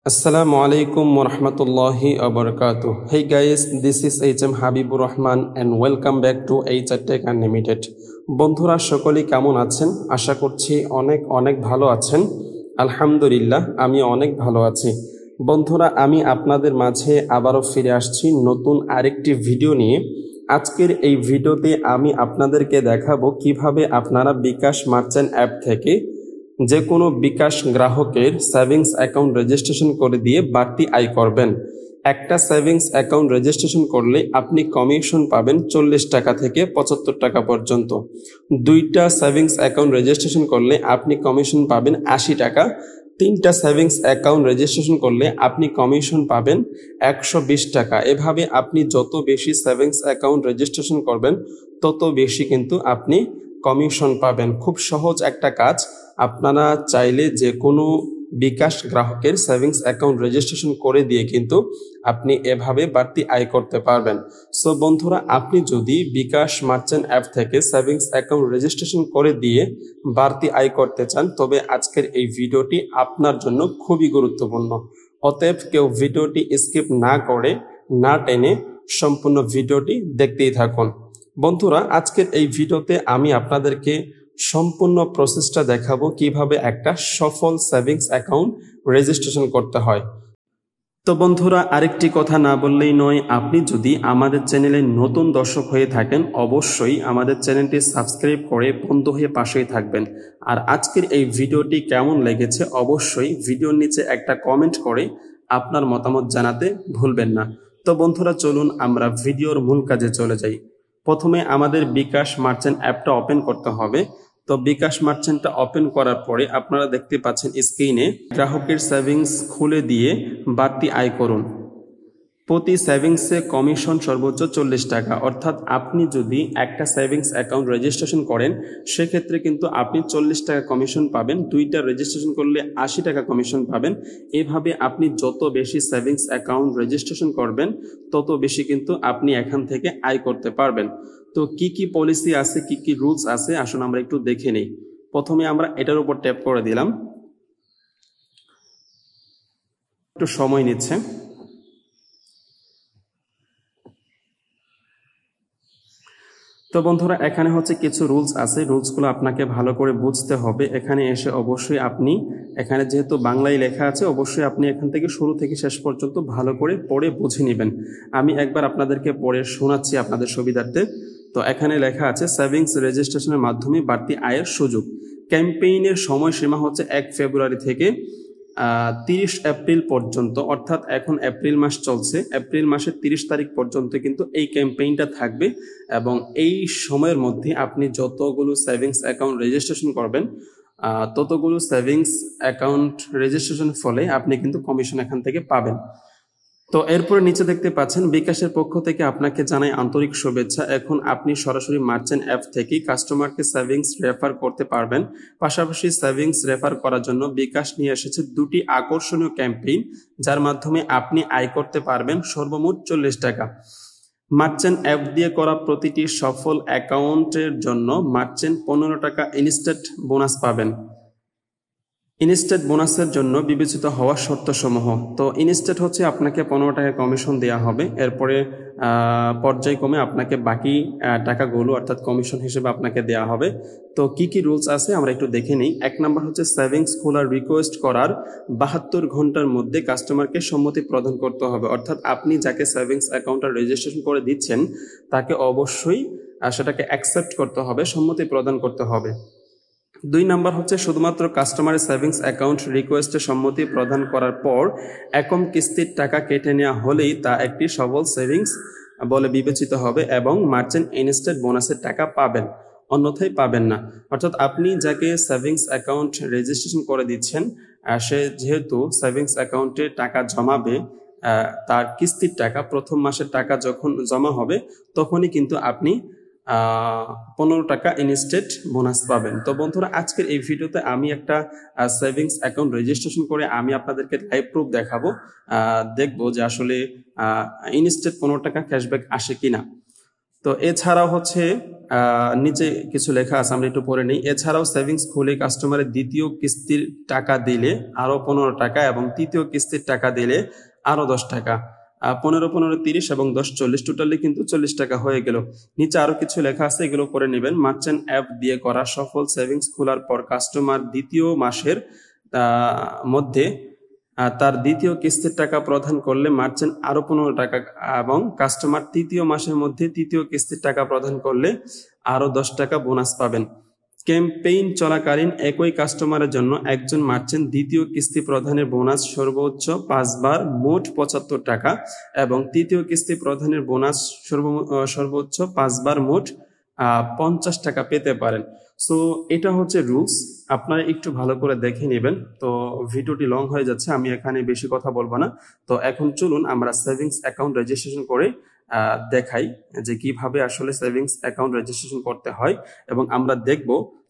Assalamu alaikum wa rahmatullahi wa barakatuh. Hey guys, this is HM Habibur Rahman and welcome back to HR Tech Unlimited. বন্ধুরা সকলেই কেমন আছেন? আশা করছি অনেক অনেক ভালো আছেন। আলহামদুলিল্লাহ আমি অনেক ভালো আছি। বন্ধুরা আমি আপনাদের মাঝে আবারও ফিরে আসছি নতুন আরেকটি ভিডিও নিয়ে। আজকের এই ভিডিওতে আমি আপনাদেরকে দেখাবো কিভাবে আপনারা বিকাশ মার্চেন্ট অ্যাপ থেকে যে কোনো বিকাশ গ্রাহকের সেভিংস অ্যাকাউন্ট রেজিস্ট্রেশন করে দিয়ে বাড়তি আয় করবেন। একটা সেভিংস অ্যাকাউন্ট রেজিস্ট্রেশন করলে আপনি কমিশন পাবেন 40 টাকা থেকে 75 টাকা পর্যন্ত। দুইটা সেভিংস অ্যাকাউন্ট রেজিস্ট্রেশন করলে আপনি কমিশন পাবেন 80 টাকা। তিনটা সেভিংস অ্যাকাউন্ট রেজিস্ট্রেশন করলে আপনি কমিশন পাবেন 120 টাকা। এভাবে আপনি যত বেশি সেভিংস অ্যাকাউন্ট রেজিস্ট্রেশন করবেন তত বেশি কিন্তু আপনি কমিশন পাবেন। খুব সহজ একটা কাজ। আপনারা চাইলে যে কোনো বিকাশ গ্রাহকের সেভিংস অ্যাকাউন্ট রেজিস্ট্রেশন করে দিয়ে কিন্তু আপনি এভাবে বাড়তি আয় করতে পারবেন। সো বন্ধুরা, আপনি যদি বিকাশ মার্চেন্ট অ্যাপ থেকে সেভিংস অ্যাকাউন্ট রেজিস্ট্রেশন করে দিয়ে বাড়তি আয় করতে চান তবে আজকের এই ভিডিওটি আপনার জন্য খুবই গুরুত্বপূর্ণ। অতএব কেউ ভিডিওটি স্কিপ না করে না টেনে সম্পূর্ণ ভিডিওটি দেখতেই থাকুন। বন্ধুরা, আজকের এই ভিডিওতে আমি আপনাদেরকে সম্পূর্ণ প্রসেসটা দেখাবো কিভাবে একটা সফল সেভিংস অ্যাকাউন্ট রেজিস্ট্রেশন করতে হয়। তো বন্ধুরা, আরেকটি কথা না বললেই নয়, আপনি যদি আমাদের চ্যানেলে নতুন দর্শক হয়ে থাকেন অবশ্যই আমাদের চ্যানেলটি সাবস্ক্রাইব করে বন্ধু হয়ে পাশেই থাকবেন। আর আজকের এই ভিডিওটি কেমন লেগেছে অবশ্যই ভিডিওর নিচে একটা কমেন্ট করে আপনার মতামত জানাতে ভুলবেন না। তো বন্ধুরা, চলুন আমরা ভিডিওর মূল কাজে চলে যাই। প্রথমে আমাদের বিকাশ মার্চেন্ট অ্যাপটা ওপেন করতে হবে। তো বিকাশ মার্চেন্টটা ওপেন করার পরে আপনারা দেখতে পাচ্ছেন স্ক্রিনে গ্রাহকের সেভিংস খুলে দিয়ে বাড়তি আয় করুন। প্রতি সেভিংসে কমিশন সর্বোচ্চ 40 টাকা। অর্থাৎ আপনি যদি একটা সেভিংস অ্যাকাউন্ট রেজিস্ট্রেশন করেন সেক্ষেত্রে কিন্তু আপনি 40 টাকা কমিশন পাবেন। দুইটা রেজিস্ট্রেশন করলে 80 টাকা কমিশন পাবেন। এভাবে আপনি যত বেশি সেভিংস অ্যাকাউন্ট রেজিস্ট্রেশন করবেন তত বেশি কিন্তু আপনি এখান থেকে আয় করতে পারবেন। তো কি কি পলিসি আছে, কি কি রুলস আছে আসুন আমরা একটু দেখে নেই। প্রথমে আমরা এটার উপর ট্যাপ করে দিলাম, একটু সময় নিচ্ছে। তো বন্ধুরা, এখানে হচ্ছে কিছু রুলস আছে, রুলসগুলো আপনাকে ভালো করে বুঝতে হবে। এখানে এসে অবশ্যই আপনি এখানে যেহেতু বাংলায় লেখা আছে অবশ্যই আপনি এখান থেকে শুরু থেকে শেষ পর্যন্ত ভালো করে পড়ে বুঝে নেবেন। আমি একবার আপনাদেরকে পড়ে শোনাচ্ছি আপনাদের সুবিধার্থে। তো এখানে লেখা আছে সেভিংস রেজিস্ট্রেশনের মাধ্যমে বাড়তি আয়ের সুযোগ। ক্যাম্পেইনের সময়সীমা হচ্ছে 1 ফেব্রুয়ারি থেকে 30 এপ্রিল পর্যন্ত। অর্থাৎ এখন এপ্রিল মাস চলছে, এপ্রিল মাসের 30 তারিখ পর্যন্ত কিন্তু এই ক্যাম্পেইনটা থাকবে এবং এই সময়ের মধ্যে আপনি যতগুলো সেভিংস অ্যাকাউন্ট রেজিস্ট্রেশন করবেন ততগুলো সেভিংস অ্যাকাউন্ট রেজিস্ট্রেশন ফলে আপনি কিন্তু কমিশন এখান থেকে পাবেন। তো এরপরে নিচে দেখতে পাচ্ছেন বিকাশের পক্ষ থেকে আপনাকে জানাই আন্তরিক শুভেচ্ছা। এখন আপনি সরাসরি মার্চেন্ট অ্যাপ থেকেই কাস্টমারকে সেভিংস রেফার করতে পারবেন। পাশাপাশি সেভিংস রেফার করার জন্য বিকাশ নিয়ে এসেছে দুটি আকর্ষণীয় ক্যাম্পেইন যার মাধ্যমে আপনি আয় করতে পারবেন সর্বমোট 40 টাকা। মার্চেন্ট অ্যাপ দিয়ে করা প্রতিটি সফল অ্যাকাউন্টের জন্য মার্চেন্ট 15 টাকা ইনস্ট্যান্ট বোনাস পাবেন। ইনস্ট্যান্ট বোনাসের জন্য বিবেচিত হওয়া শর্তসমূহ। তো ইনস্ট্যান্ট হচ্ছে আপনাকে 15 টাকা কমিশন দেওয়া হবে, এরপরে পর্যায়ক্রমে আপনাকে বাকি টাকাগুলো অর্থাৎ কমিশন হিসেবে আপনাকে দেওয়া হবে। তো কি কি রুলস আছে আমরা একটু দেখে নিই। 1 নম্বর হচ্ছে সেভিংস খোলার রিকোয়েস্ট করার 72 ঘন্টার মধ্যে কাস্টমারকে সম্মতি প্রদান করতে হবে। অর্থাৎ আপনি যাকে সেভিংস অ্যাকাউন্টটা রেজিস্ট্রেশন করে দিচ্ছেন তাকে অবশ্যই সেটাকে অ্যাকসেপ্ট করতে হবে, সম্মতি প্রদান করতে হবে। 2 নাম্বার হচ্ছে শুধুমাত্র কাস্টমারের সেভিংস অ্যাকাউন্ট রিকোয়েস্টে সম্মতি প্রদান করার পর একম কিস্তির টাকা কেটে নেওয়া হলেই তা একটি সফল সেভিংস বলে বিবেচিত হবে এবং মার্চেন্ট ইনস্ট্যান্ট বোনাসের টাকা পাবেন, অন্যথায় পাবেন না। অর্থাৎ আপনি যাকে সেভিংস অ্যাকাউন্ট রেজিস্ট্রেশন করে দিচ্ছেন সে যেহেতু সেভিংস অ্যাকাউন্টে টাকা জমাবে, তার কিস্তির টাকা প্রথম মাসের টাকা যখন জমা হবে তখনই কিন্তু আপনি 15 টাকা ইনস্ট্যান্ট বোনাস পাবেন। তো বন্ধুরা, আজকের এই ভিডিওতে আমি একটা সেভিংস অ্যাকাউন্ট রেজিস্ট্রেশন করে আমি আপনাদেরকে লাইভ প্রুফ দেখাবো, দেখবো যে আসলে ইনস্ট্যান্ট 15 টাকা ক্যাশব্যাক আসে কিনা। তো এছাড়াও হচ্ছে নিচে কিছু লেখা আছে, আমরা একটু পড়ে নিই। এছাড়াও সেভিংস খুলে কাস্টমারের দ্বিতীয় কিস্তির টাকা দিলে আরো 15 টাকা এবং তৃতীয় কিস্তির টাকা দিলে আরো 10 টাকা, 15 15 30 এবং 10 40, টোটালি কিন্তু 40 টাকা হয়ে গেল। নিচে আরো কিছু লেখা আছে, এগুলো করে নেবেন। মার্চেন্ট অ্যাপ দিয়ে করা সফল সেভিংস খোলার পর কাস্টমার দ্বিতীয় মাসের মধ্যে তার দ্বিতীয় কিস্তির টাকা প্রদান করলে মার্চেন্ট আরো 15 টাকা, এবং কাস্টমার তৃতীয় মাসের মধ্যে তৃতীয় কিস্তির টাকা প্রদান করলে আরো 10 টাকা বোনাস পাবেন। ক্যাম্পেইন চলাকালীন একই কাস্টমারের জন্য একজন মার্চেন্ট দ্বিতীয় কিস্তি প্রদানের বোনাস সর্বোচ্চ 5 বার মোট 75 টাকা এবং তৃতীয় কিস্তি প্রদানের বোনাস সর্বোচ্চ 5 বার মোট 50 টাকা পেতে পারেন। সো এটা হচ্ছে রুলস, আপনারা একটু ভালো করে দেখে নেবেন। তো ভিডিওটি লং হয়ে যাচ্ছে, আমি এখানে বেশি কথা বলবো না। তো এখন চলুন আমরা সেভিংস অ্যাকাউন্ট রেজিস্ট্রেশন করে দেখাই যে কিভাবে আসলে সেভিংস অ্যাকাউন্ট রেজিস্ট্রেশন করতে হয়, এবং আমরা দেখব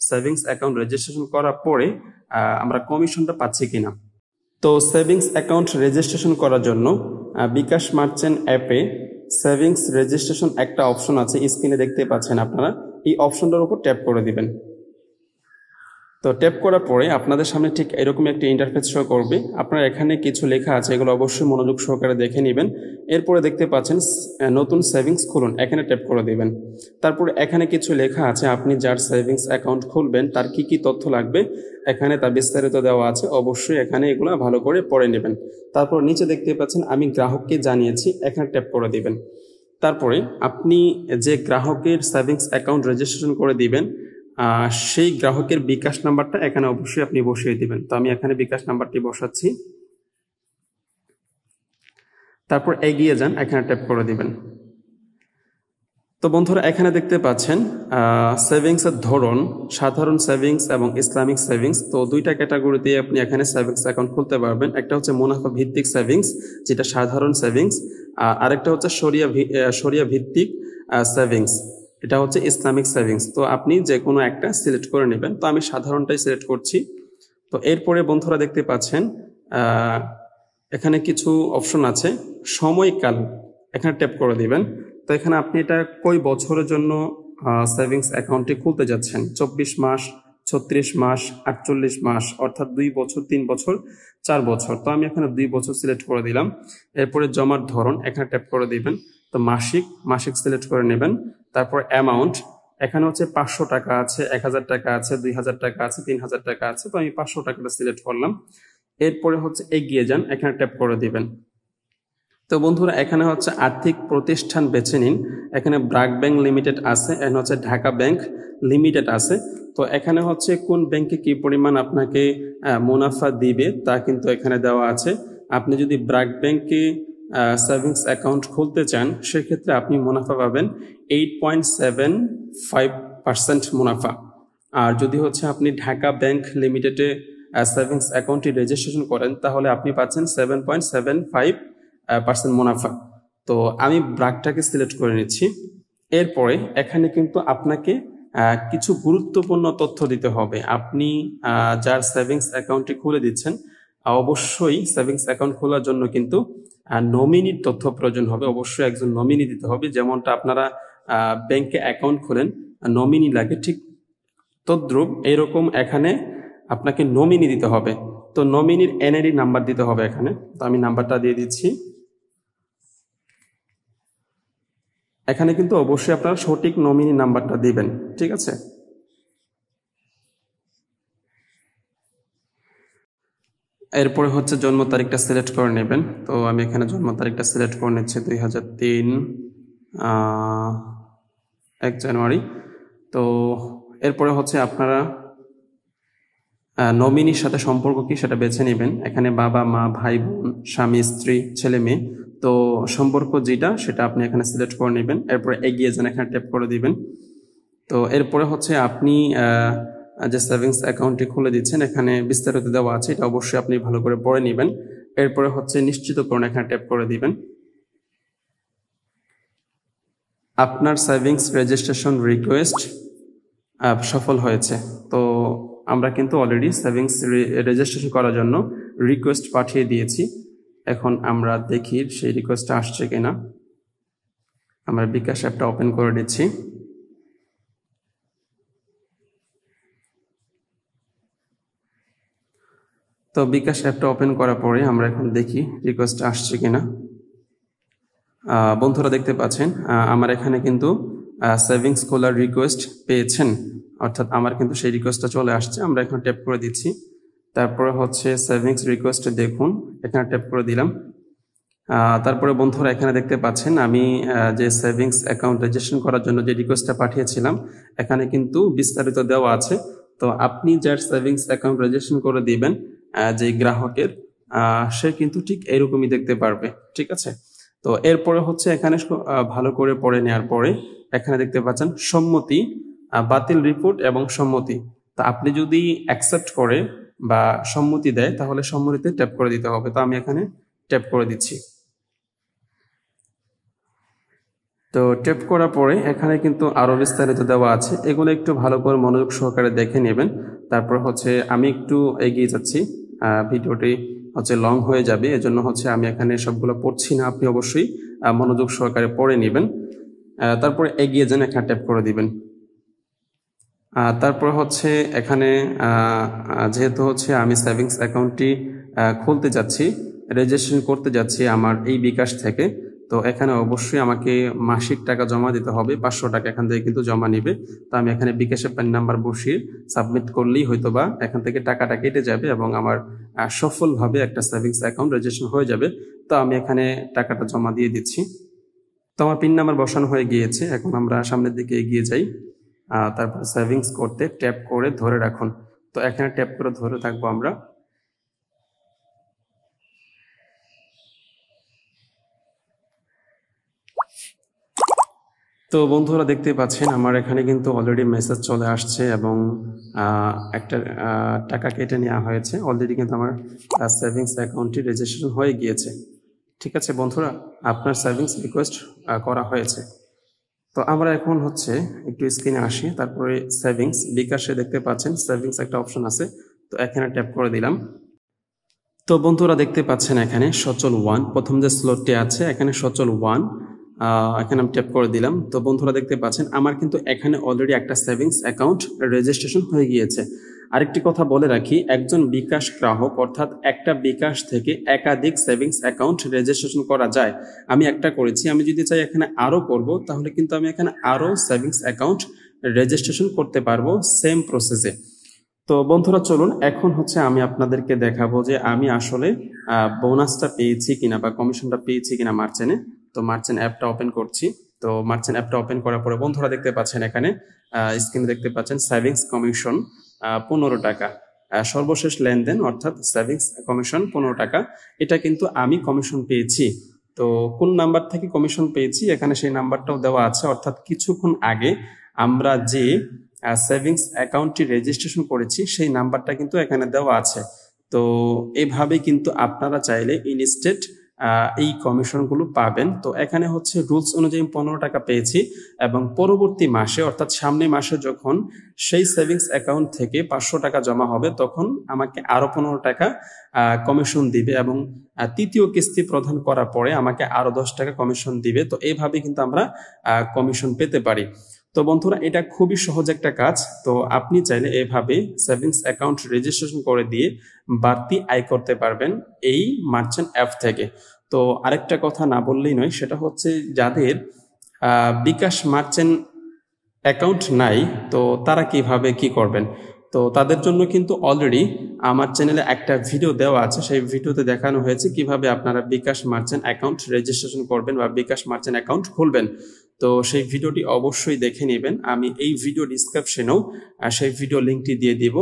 সেভিংস অ্যাকাউন্ট রেজিস্ট্রেশন করার পরে আমরা কমিশনটা পাচ্ছি কিনা। তো সেভিংস অ্যাকাউন্ট রেজিস্ট্রেশন করার জন্য বিকাশ মার্চেন্ট অ্যাপে সেভিংস রেজিস্ট্রেশন একটা অপশন আছে, স্ক্রিনে দেখতে পাচ্ছেন আপনারা। এই অপশনটার উপর ট্যাপ করে দিবেন। তো ট্যাপ করার পরে আপনাদের সামনে ঠিক এরকম একটি ইন্টারফেস শো করবে। আপনার এখানে কিছু লেখা আছে, এগুলো অবশ্যই মনোযোগ সহকারে দেখে নেবেন। এরপরে দেখতে পাচ্ছেন নতুন সেভিংস খুলুন, এখানে ট্যাপ করে দিবেন। তারপরে এখানে কিছু লেখা আছে, আপনি যার সেভিংস অ্যাকাউন্ট খুলবেন তার কি কি তথ্য লাগবে এখানে তা বিস্তারিত দেওয়া আছে, অবশ্যই এখানে এগুলো ভালো করে পড়ে নেবেন। তারপর নিচে দেখতে পাচ্ছেন আমি গ্রাহককে জানিয়েছি, এখানে ট্যাপ করে দিবেন। তারপরে আপনি যে গ্রাহকের সেভিংস অ্যাকাউন্ট রেজিস্ট্রেশন করে দিবেন সেই গ্রাহকের বিকাশ নাম্বারটা এখানে অবশ্যই আপনি বসিয়ে দিবেন। তো আমি এখানে বিকাশ নাম্বারটি বসাচ্ছি। তারপর এগিয়ে যান, এখানে ট্যাপ করে দিবেন। তো বন্ধুরা এখানে দেখতে পাচ্ছেন সেভিংসের ধরন সাধারণ সেভিংস এবং ইসলামিক সেভিংস। তো দুইটা ক্যাটাগরিতে আপনি এখানে সেভিংস অ্যাকাউন্ট খুলতে পারবেন। একটা হচ্ছে মুনাফা ভিত্তিক সেভিংস, যেটা সাধারণ সেভিংস, আরেকটা হচ্ছে শরিয়া ভিত্তিক সেভিংস, এটা হচ্ছে ইসলামিক সেভিংস। তো আপনি যে কোনো একটা সিলেক্ট করে নেবেন। তো আমি সাধারণটাই সিলেক্ট করছি। তো এরপরে বন্ধুরা দেখতে পাচ্ছেন এখানে কিছু অপশন আছে, সময়কাল, এখানে ট্যাপ করে দিবেন। তো এখানে আপনি এটা কয় বছরের জন্য সেভিংস অ্যাকাউন্টটি খুলতে যাচ্ছেন, 24 মাস, 36 মাস, 48 মাস, অর্থাৎ 2 বছর, 3 বছর, 4 বছর। তো আমি এখানে 2 বছর সিলেক্ট করে দিলাম। এরপরে জমার ধরন, এখানে ট্যাপ করে দিবেন। তো মাসিক সিলেক্ট করে নেবেন। তারপর অ্যামাউন্ট, এখানে হচ্ছে 500 টাকা আছে, 1000 টাকা আছে, 2000 টাকা আছে, 3000 টাকা আছে। তো আমি 500 টাকাটা সিলেক্ট করলাম। এরপরে হচ্ছে এগিয়ে যান, এখানে ট্যাপ করে দিবেন। তো বন্ধুরা এখানে হচ্ছে আর্থিক প্রতিষ্ঠান বেছে নিন। এখানে ব্র্যাক ব্যাংক লিমিটেড আছে, এখানে হচ্ছে ঢাকা ব্যাংক লিমিটেড আছে। তো এখানে হচ্ছে কোন ব্যাংকে কি পরিমাণ আপনাকে মুনাফা দিবে তা কিন্তু এখানে দেওয়া আছে। আপনি যদি ব্র্যাক ব্যাংকে সেভিংস অ্যাকাউন্ট খুলতে চান সেক্ষেত্রে আপনি মুনাফা পাবেন 8.75% মুনাফা। আর যদি হচ্ছে আপনি ঢাকা ব্যাংক লিমিটেডে সেভিংস অ্যাকাউন্টটি রেজিস্ট্রেশন করেন তাহলে আপনি পাচ্ছেন 7.75% মুনাফা। তো আমি ব্র্যাকটাকে সিলেক্ট করে নিচ্ছি। এরপরে এখানে কিন্তু আপনাকে কিছু গুরুত্বপূর্ণ তথ্য দিতে হবে। আপনি যার সেভিংস অ্যাকাউন্টটি খুলে দিচ্ছেন অবশ্যই সেভিংস অ্যাকাউন্ট খোলার জন্য কিন্তু নমিনির তথ্য প্রয়োজন হবে। অবশ্যই একজন নমিনি দিতে হবে, যেমনটা আপনারা ব্যাংকে অ্যাকাউন্ট খোলেন নমিনি লাগে, ঠিক তদ্রুপ এরকম এখানে আপনাকে নমিনি দিতে হবে। তো নমিনির এনআইডি নাম্বার দিতে হবে এখানে। তো আমি নাম্বারটা দিয়ে দিচ্ছি। এখানে কিন্তু অবশ্যই আপনারা সঠিক নমিনি নাম্বারটা দিবেন, ঠিক আছে। এরপরে হচ্ছে জন্ম তারিখটা সিলেক্ট করে নেবেন। তো আমি এখানে জন্ম তারিখটা সিলেক্ট করে নিচ্ছি 2003 1 জানুয়ারি। তো এরপরে হচ্ছে আপনারা নমিনির সাথে সম্পর্ক কি সেটা বেছে নেবেন। এখানে বাবা মা, ভাই বোন, স্বামী স্ত্রী, ছেলে মেয়ে। তো সম্পর্ক যেটা সেটা আপনি এখানে সিলেক্ট করে নেবেন। এরপরে এগিয়ে যান, এখানে ট্যাপ করে দিবেন। তো এরপরে হচ্ছে আপনি যে সেভিংস অ্যাকাউন্টটি খুলে দিচ্ছেন এখানে বিস্তারিত দেওয়া আছে, এটা অবশ্যই আপনি ভালো করে পড়ে নেবেন। এরপরে হচ্ছে নিশ্চিতকরণ, এখানে ট্যাপ করে দিবেন। আপনার সেভিংস রেজিস্ট্রেশন রিকোয়েস্ট সফল হয়েছে। তো আমরা কিন্তু অলরেডি সেভিংস রেজিস্ট্রেশন করার জন্য রিকোয়েস্ট পাঠিয়ে দিয়েছি। এখন আমরা দেখি সেই রিকোয়েস্টটা আসছে কিনা। আমরা বিকাশ অ্যাপটা ওপেন করে নিচ্ছি। তো বিকাশ অ্যাপটা ওপেন করার পরে আমরা এখন দেখি রিকোয়েস্ট আসছে কিনা। বন্ধুরা দেখতে পাচ্ছেন আমার এখানে কিন্তু সেভিংস খোলার রিকোয়েস্ট পেয়েছেন, অর্থাৎ আমার কিন্তু সেই রিকোয়েস্টটা চলে আসছে। আমরা এখন ট্যাপ করে দিচ্ছি। তারপরে হচ্ছে সেভিংস রিকোয়েস্ট দেখুন, এখানে ট্যাপ করে দিলাম। তারপরে বন্ধুরা এখানে দেখতে পাচ্ছেন আমি যে সেভিংস অ্যাকাউন্ট রেজিস্ট্রেশন করার জন্য যে রিকোয়েস্টটা পাঠিয়েছিলাম এখানে কিন্তু বিস্তারিত দেওয়া আছে। তো আপনি যার সেভিংস অ্যাকাউন্ট রেজিস্ট্রেশন করে দিবেন যে গ্রাহকের, সে কিন্তু ঠিক এরকমই দেখতে পারবে। ঠিক আছে, তো এরপরে হচ্ছে এখানে ভালো করে পড়ে নেওয়ার পরে এখানে দেখতে পাচ্ছেন সম্মতি, বাতিল রিপোর্ট এবং সম্মতি। তা আপনি যদি অ্যাকসেপ্ট করে বা সম্মতি দেয় তাহলে সম্মতিতে ট্যাপ করে দিতে হবে। তো আমি এখানে ট্যাপ করে দিচ্ছি। তো ট্যাপ করার পরে এখানে কিন্তু আরো বিস্তারিত দেওয়া আছে, এগুলো একটু ভালো করে মনোযোগ সহকারে দেখে নেবেন। তারপর হচ্ছে আমি একটু এগিয়ে যাচ্ছি, ভিডিওটি হচ্ছে লং হয়ে যাবে, এজন্য হচ্ছে আমি এখানে সবগুলো পড়ছি না, আপনি অবশ্যই মনোযোগ সহকারে পড়ে নেবেন। তারপরে এগিয়ে যান, এখানে ট্যাপ করে দিবেন। তারপর হচ্ছে এখানে যেহেতু হচ্ছে আমি সেভিংস অ্যাকাউন্টটি খুলতে যাচ্ছি, রেজিস্ট্রেশন করতে যাচ্ছি আমার এই বিকাশ থেকে, তো এখানে অবশ্যই আমাকে মাসিক টাকা জমা দিতে হবে। 500 টাকা এখান থেকে কিন্তু জমা নিবে। তো আমি এখানে বিকাশের প্যান নাম্বার বসিয়ে সাবমিট করলেই হয়তোবা এখান থেকে টাকাটা কেটে যাবে এবং আমার সফলভাবে একটা সেভিংস অ্যাকাউন্ট রেজিস্ট্রেশন হয়ে যাবে। তো আমি এখানে টাকাটা জমা দিয়ে দিচ্ছি। তো আমার পিন নাম্বার বসানো হয়ে গিয়েছে। এখন আমরা সামনের দিকে এগিয়ে যাই। তারপর সেভিংস করতে ট্যাপ করে ধরে রাখুন। তো এখানে ট্যাপ করে ধরে থাকবো আমরা। তো বন্ধুরা দেখতে পাচ্ছেন আমার এখানে কিন্তু অলরেডি মেসেজ চলে আসছে এবং একটা টাকা কেটে নেওয়া হয়েছে। অলরেডি কিন্তু আমার সেভিংস অ্যাকাউন্টটি রেজিস্ট্রেশন হয়ে গিয়েছে। ঠিক আছে বন্ধুরা, আপনার সেভিংস রিকোয়েস্ট করা হয়েছে। তো আমরা এখন হচ্ছে একটু স্ক্রিনে আসি, তারপরে সেভিংস বিকাশে দেখতে পাচ্ছেন সেভিংস একটা অপশন আছে, তো এখানে ট্যাপ করে দিলাম। তো বন্ধুরা দেখতে পাচ্ছেন এখানে সচল 1 প্রথম যে স্লটটি আছে এখানে সচল 1, এখানে আমি ট্যাপ করে দিলাম। তো বন্ধুরা দেখতে পাচ্ছেন আমার কিন্তু এখানে অলরেডি একটা সেভিংস অ্যাকাউন্ট রেজিস্ট্রেশন হয়ে গিয়েছে। আরেকটি কথা বলে রাখি, একজন বিকাশ গ্রাহক অর্থাৎ একটা বিকাশ থেকে একাধিক সেভিংস অ্যাকাউন্ট রেজিস্ট্রেশন করা যায়। আমি একটা করেছি, আমি যদি চাই এখানে আরো করব তাহলে কিন্তু আমি এখানে আরো সেভিংস অ্যাকাউন্ট রেজিস্ট্রেশন করতে পারবো সেম প্রসেসে। তো বন্ধুরা চলুন এখন হচ্ছে আমি আপনাদেরকে দেখাবো যে আমি আসলে বোনাসটা পেয়েছি কিনা বা কমিশনটা পেয়েছি কিনা মার্চেন্টে। তো মার্চেন্ট অ্যাপটা ওপেন করছি। তো মার্চেন্ট অ্যাপটা ওপেন করার পরে বন্ধুরা দেখতে পাচ্ছেন এখানে স্ক্রিনে দেখতে পাচ্ছেন সেভিংস কমিশন 15 টাকা, সর্বশেষ লেনদেন অর্থাৎ সেভিংস কমিশন 15 টাকা। এটা কিন্তু আমি কমিশন পেয়েছি। তো কোন নাম্বার থেকে কমিশন পেয়েছি এখানে সেই নাম্বারটাও দেওয়া আছে, অর্থাৎ কিছুক্ষণ আগে আমরা যে সেভিংস অ্যাকাউন্টটি রেজিস্ট্রেশন করেছি সেই নাম্বারটা কিন্তু এখানে দেওয়া আছে। তো এইভাবে কিন্তু আপনারা চাইলে ইনস্ট্যান্ট এই কমিশনগুলো পাবেন। তো এখানে হচ্ছে রুলস অনুযায়ী 15 টাকা পেয়েছি এবং পরবর্তী মাসে অর্থাৎ সামনে মাসে যখন সেই সেভিংস অ্যাকাউন্ট থেকে 500 টাকা জমা হবে তখন আমাকে আরো 15 টাকা কমিশন দিবে এবং তৃতীয় কিস্তি প্রদান করার পরে আমাকে আরো 10 টাকা কমিশন দিবে। তো এইভাবে কিন্তু আমরা কমিশন পেতে পারি। তো বন্ধুরা এটা খুবই সহজ একটা কাজ। তো আপনি চাইলে এভাবে সেভিংস অ্যাকাউন্ট রেজিস্ট্রেশন করে দিয়ে বাড়তি আয় করতে পারবেন এই মার্চেন্ট অ্যাপ থেকে। তো আরেকটা কথা না বললেই নয়, সেটা হচ্ছে যাদের বিকাশ মার্চেন্ট অ্যাকাউন্ট নাই তো তারা কিভাবে কি করবেন। তো তাদের জন্য কিন্তু অলরেডি আমার চ্যানেলে একটা ভিডিও দেওয়া আছে, সেই ভিডিওতে দেখানো হয়েছে কিভাবে আপনারা বিকাশ মার্চেন্ট অ্যাকাউন্ট রেজিস্ট্রেশন করবেন বা বিকাশ মার্চেন্ট অ্যাকাউন্ট খুলবেন। তো সেই ভিডিওটি অবশ্যই দেখে নেবেন, আমি এই ভিডিও ডিসক্রিপশনেও সেই ভিডিও লিঙ্কটি দিয়ে দিব।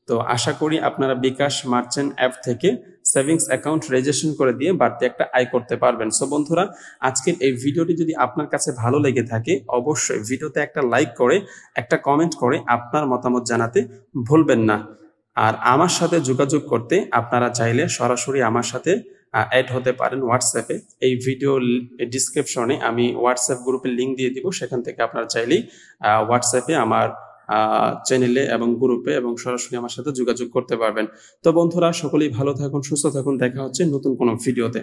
তো আশা করি আপনারা বিকাশ মার্চেন্ট অ্যাপ থেকে সেভিংস অ্যাকাউন্ট রেজিস্ট্রেশন করে দিয়ে বাড়তি একটা আয় করতে পারবেন। সো বন্ধুরা আজকের এই ভিডিওটি যদি আপনার কাছে ভালো লেগে থাকে অবশ্যই ভিডিওতে একটা লাইক করে একটা কমেন্ট করে আপনার মতামত জানাতে ভুলবেন না। আর আমার সাথে যোগাযোগ করতে আপনারা চাইলে সরাসরি আমার সাথে অ্যাড হতে পারেন হোয়াটসঅ্যাপে। এই ভিডিও ডিসক্রিপশনে আমি হোয়াটসঅ্যাপ গ্রুপের লিঙ্ক দিয়ে দিব, সেখান থেকে আপনারা চাইলেই হোয়াটসঅ্যাপে আমার চ্যানেলে এবং গ্রুপে এবং সরাসরি আমার সাথে যোগাযোগ করতে পারবেন। তো বন্ধুরা সকলেই ভালো থাকুন, সুস্থ থাকুন, দেখা হচ্ছে নতুন কোনো ভিডিওতে।